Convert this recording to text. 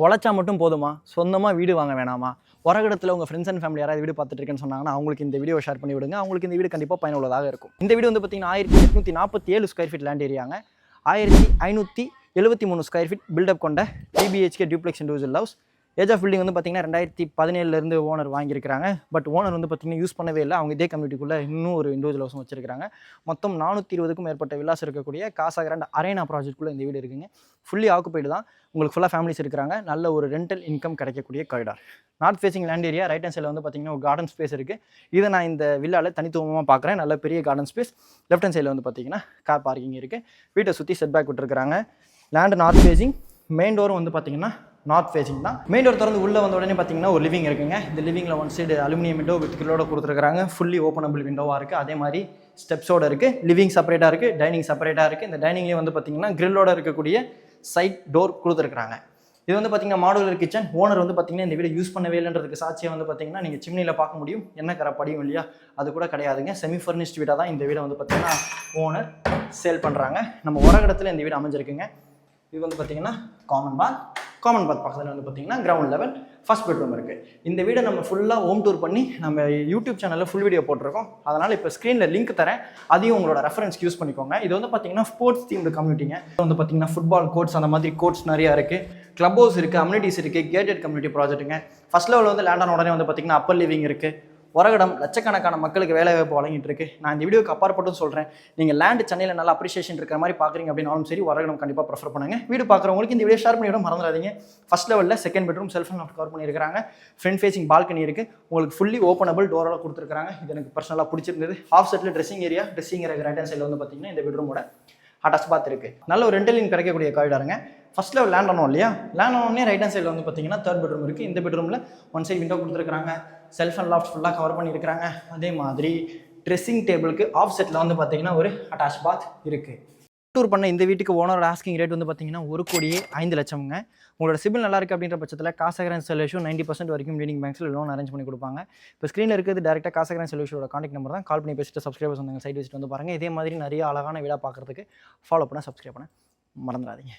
உழைச்சா மட்டும் போதுமா? சொந்தமாக வீடு வாங்க வேணாமா? உரகடத்தில் உங்கள் ஃப்ரெண்ட்ஸ் அண்ட் ஃபேமிலி யாராவது வீடு பார்த்துட்டு இருக்கேன்னு சொன்னாங்கன்னா அவங்களுக்கு இந்த வீடியோ ஷேர் பண்ணி விடுங்க. அவங்களுக்கு இந்த வீடு கண்டிப்பாக பயனுள்ளதாக இருக்கும். இந்த வீடு வந்து பார்த்தீங்கன்னா 1847 ஸ்கொயர் ஃபீட் லேண்ட் ஏரியாங்க. 1573 ஸ்கொயர் ஃபீட் பில்டப் கொண்ட 3 BHK duplex individual house. Age of building வந்து பார்த்தீங்கன்னா 2017 ஓனர் வாங்கியிருக்காங்க. பட் ஓனர் வந்து பார்த்தீங்கன்னா யூஸ் பண்ணவே இல்லை. அவங்க இதே கம்யூனிட்டிக்குள்ளே இன்னும் ஒரு இண்டிவிஜுவல் ஹவுஸும் வச்சிருக்காங்க. மொத்தம் 420க்கும் மேற்பட்ட வில்லாஸ் இருக்கக்கூடிய காசா கிராண்ட் அரேனா ப்ராஜெக்ட்குள்ளே இந்த வீடு இருக்குங்க. ஃபுல்லி ஆக்குபைடு தான். உங்களுக்கு ஃபுல்லாக ஃபேமிலிஸ் இருக்கிறாங்க. நல்ல ஒரு ரெண்டல் இன்கம் கிடைக்கக்கூடிய corridor. North facing land area. Right hand சைடில் வந்து பார்த்தீங்கன்னா ஒரு கார்டன் ஸ்பேஸ் இருக்குது. இதை நான் இந்த வில்லாவில் தனித்துவமாக பார்க்குறேன். நல்ல பெரிய கார்டன் ஸ்பேஸ். லெஃப்ட் ஹேண்ட் சைடில் வந்து பார்த்தீங்கன்னா கார் பார்க்கிங் இருக்குது. வீட்டை சுற்றி செட் பேக் விட்டுருக்காங்க. Land north facing. மெயின் டோரும் வந்து பார்த்தீங்கன்னா நார்த் ஃபேசிங் தான். மெயின் டோர் திறந்து உள்ளே வந்த உடனே பார்த்தீங்கன்னா ஒரு லிவிங் இருக்குங்க. இந்த லிவிங்கில் one side aluminium window with கிரிலோட கொடுத்துருக்காங்க. ஃபுல்லி ஓப்பனபிள் விண்டோவாக இருக்குது. அதே மாதிரி ஸ்டெப்ஸோட இருக்குது. லிவிங் செப்பரேட்டாக இருக்குது, டைனிங் செப்பரேட்டாக இருக்குது. இந்த டைனிங்லேயே வந்து பார்த்தீங்கன்னா கிரில்லோட இருக்கக்கூடிய சைட் டோர் கொடுத்துருக்காங்க. இது வந்து பார்த்தீங்கன்னா மாடுலர் கிச்சன். ஓனர் வந்து பார்த்தீங்கன்னா இந்த வீடு யூஸ் பண்ணவே இல்லைன்றதுக்கு சாட்சியை வந்து பார்த்தீங்கன்னா நீங்கள் சிம்னியில் பார்க்க முடியும். என்ன கரை படியும் இல்லையா, அது கூட கிடையாதுங்க. செமி ஃபர்னிஷ்ட் வீடாக தான் இந்த வீடை வந்து பார்த்தீங்கன்னா ஓனர் சேல் பண்ணுறாங்க. நம்ம உரகடத்தில் இந்த வீடு அமைஞ்சிருக்குங்க. இது வந்து பார்த்தீங்கன்னா காமன் பாத் பக்கத்தில் வந்து பார்த்தீங்கன்னா கிரவுண்ட் லெவல் ஃபர்ஸ்ட் பெட்ரூம் இருக்குது. இந்த வீடை நம்ம ஃபுல்லாக ஹோம் டூர் பண்ணி நம்ம யூடியூப் சேனலில் ஃபுல் வீடியோ போட்டிருக்கோம். அதனால் இப்போ ஸ்க்ரீனில் லிங்க் தரேன், அதையும் உங்களோட ரெஃபரன்ஸ்க்கு யூஸ் பண்ணிக்கோங்க. இது வந்து பார்த்தீங்கன்னா ஸ்போர்ட்ஸ் தீம்டு கம்யூனிட்டிங்க. வந்து பார்த்தீங்கன்னா ஃபுட்பால் கோர்ட்ஸ் அந்த மாதிரி கோர்ட்ஸ் நிறையா இருக்குது. கிளப் ஹவுஸ் இருக்குது, அம்யூனிட்டிஸ் இருக்குது, கேட்டட் கம்யூனிட்டி ப்ராஜெக்ட்டுங்க. ஃபர்ஸ்ட் லெவலில் வந்து லேண்ட் ஆன உடனே வந்து பார்த்தீங்கன்னா அப்பர் லிவிங் இருக்குது. உரகடம் லட்சக்கணக்கான மக்களுக்கு வேலை வாய்ப்பு வழங்கிட்டு இருக்கு. நான் இந்த வீடியோக்கு அப்பாற்பட்டும் சொல்கிறேன், நீங்கள் லேண்ட் சென்னையில் நல்லா அப்ரிஷியேஷன் இருக்கிற மாதிரி பார்க்குறீங்க அப்படின்னாலும் சரி, உரகடம் கண்டிப்பாக ப்ரிஃபர் பண்ணுங்க. வீடு பார்க்குறவங்களுக்கு இந்த வீடியோ ஷேர் பண்ணிவிட மறந்துடாதீங்க. ஃபர்ஸ்ட் லெவலில் second bedroom self and loft cover பண்ணியிருக்காங்க. ஃப்ரண்ட் ஃபேசிங் பால்கனி இருக்குது. உங்களுக்கு ஃபுல்லி ஓப்பனபிள் டோரோட கொடுத்துருக்காங்க. இது எனக்கு பர்சனலாக பிடிச்சிருந்தது. ஆஃப் செட்டில் ட்ரெஸ்ஸிங் ஏரியா ரைட் ஹேண்ட் சைடில் வந்து பார்த்தீங்கன்னா இந்த பெட்ரூமோட அட்டாச் பாத் இருக்குது. நல்ல ஒரு ரெண்டலின் கிடைக்கக்கூடிய காரிடாருங்க. ஃபர்ஸ்ட் லெவல் லேண்ட் ஆனோம் இல்லையா, லேண்ட் ஆனோடனே ரைட் ஹேண்ட் சைடில் வந்து பார்த்தீங்கன்னா தேர்ட் பெட்ரூம் இருக்குது. இந்த பெட்ரூமில் ஒன் சைட் விண்டோ கொடுத்துருக்காங்க. செல்ஃப் அண்ட் லாஃப்ட் ஃபுல்லாக கவர் பண்ணியிருக்கிறாங்க. அதே மாதிரி ட்ரெஸ்ஸிங் டேபிளுக்கு ஆஃப் செட்டில் வந்து பார்த்தீங்கன்னா ஒரு அட்டாச் பாத் இருக்குது. டூர் பண்ண இந்த வீட்டுக்கு ஓனரோட ஆஸ்கிங் ரேட் வந்து பார்த்தீங்கன்னா 1,05,00,000ங்க. உங்களோட சிபில் நல்லா இருக்குது அப்படின்ற பட்சத்தில் காசா கிராண்ட் சொல்யூஷன் 90% வரைக்கும் லீடிங் பேங்க்ஸில் லோன் அரேஞ்ச் பண்ணி கொடுப்பாங்க. இப்போ ஸ்க்ரீனில் இருக்கிறது டேரெக்டாக காசா கிராண்ட் சொல்யூஷனோட கான்டாக்ட் நம்பர் தான். கால் பண்ணி பேசிட்டு சப்ஸ்கிரைபர்ஸ் வந்து சைட் விசிட் வந்து பாருங்கள். இதே மாதிரி நிறைய அழகான வீடாக பார்க்குறதுக்கு ஃபாலோ பண்ண சப்ஸ்கிரைப் பண்ண மறந்துடாதீங்க.